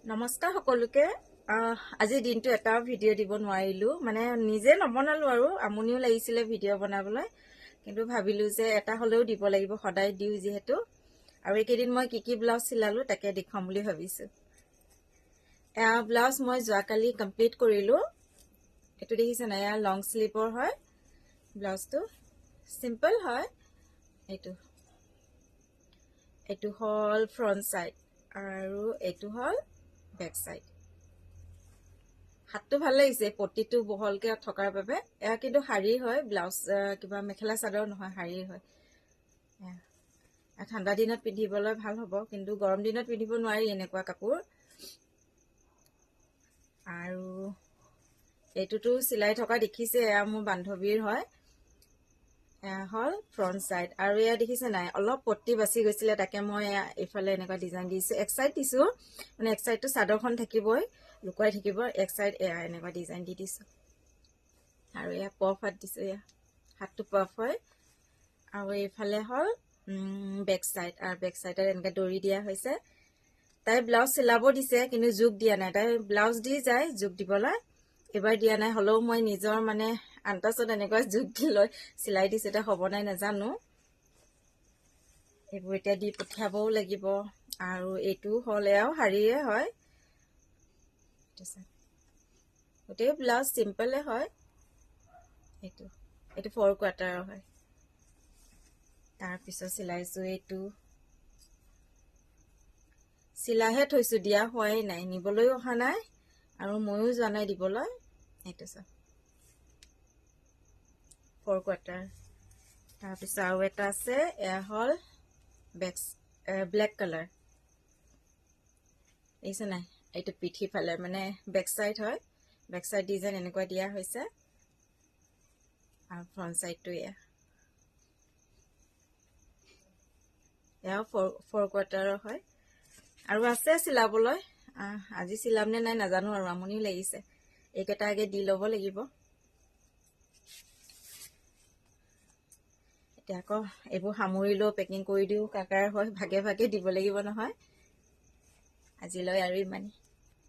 নমস্কাৰ সকলোকে। আজি দিনটো এটা ভিডিঅ' দিব নোৱাৰিলোঁ, মানে নিজে নবনালোঁ আৰু আমনিও লাগিছিলে ভিডিঅ' বনাবলৈ, কিন্তু ভাবিলোঁ যে এটা হ'লেও দিব লাগিব, সদায় দিওঁ যিহেতু। আৰু এইকেইদিন মই কি ব্লাউজ চিলালোঁ তাকে দেখুৱাম বুলি ভাবিছোঁ। এয়া ব্লাউজ মই যোৱাকালি কমপ্লিট কৰিলোঁ। এইটো দেখিছে নাই, এয়া লং স্লিভৰ হয় ব্লাউজটো, চিম্পল হয়। এইটো হ'ল ফ্ৰণ্ট ছাইড আৰু এইটো হ'ল বেক ছাইড। হাতটো ভাল লাগিছে, পটিটো বহলকৈ থকাৰ বাবে। এয়া কিন্তু শাৰী হয়, ব্লাউজ কিবা মেখেলা চাদৰ নহয়, শাৰী হয়। ঠাণ্ডা দিনত পিন্ধিবলৈ ভাল হ'ব, কিন্তু গৰম দিনত পিন্ধিব নোৱাৰি এনেকুৱা কাপোৰ। আৰু এইটোতো চিলাই থকা দেখিছে, এয়া মোৰ বান্ধৱীৰ হয়। এয়া হ'ল ফ্ৰণ্ট ছাইড। আৰু এয়া দেখিছে নাই, অলপ পটি বাচি গৈছিলে, তাকে মই এইফালে এনেকুৱা ডিজাইন দিছোঁ। এক ছাইড দিছোঁ, মানে এক ছাইডটো চাদৰখন থাকিবই, লুকুৱাই থাকিব, এক ছাইড এয়া এনেকুৱা ডিজাইন দি দিছোঁ। আৰু এয়া পফ হাত দিছোঁ, এয়া হাতটো পফ হয়। আৰু এইফালে হ'ল বেক ছাইড, আৰু বেক ছাইডত এনেকৈ দৰি দিয়া হৈছে। তাই ব্লাউজ চিলাব দিছে, কিন্তু জোখ দিয়া নাই। তাই ব্লাউজ দি যায় জোখ দিবলৈ, এইবাৰ দিয়া নাই। হ'লেও মই নিজৰ মানে আন্তাজত এনেকুৱা জোখ দি লৈ চিলাই দিছোঁ। এতিয়া হ'ব নাই নাজানো, এইবোৰ এতিয়া দি পঠিয়াবও লাগিব। আৰু এইটো হ'ল, এয়াও শাৰীয়ে হয়, গোটেই ব্লাউজ চিম্পলে হয়। এইটো 4 কোৱাৰ্টাৰৰ হয়। তাৰপিছত চিলাইছোঁ এইটো, চিলাইহে থৈছোঁ, দিয়া হোৱাই নাই, নিবলৈও অহা নাই আৰু ময়ো যোৱা নাই দিবলৈ। এইটো চাওক, 4 কোৱাৰ্টাৰ। তাৰপিছত আৰু এটা আছে, এয়া হ'ল ব্লেক কালাৰ, দেখিছে নাই। এইটো পিঠি ফালে মানে বেক ছাইড হয়, বেক ছাইড ডিজাইন এনেকুৱা দিয়া হৈছে। আৰু ফ্ৰণ্ট ছাইডটো এয়াও 4 কোৱাৰ্টাৰৰ হয়। আৰু আছে চিলাবলৈ, আজি চিলাম নে নাই নাজানো, আৰু আমনিও লাগিছে। এইকেইটা আগে দি ল'ব লাগিব। এতিয়া আকৌ এইবোৰ সামৰি লৈ পেকিং কৰি দিওঁ, কাকাৰ হয়, ভাগে ভাগে দিব লাগিব নহয়। আজিলৈ আৰু ইমানেই।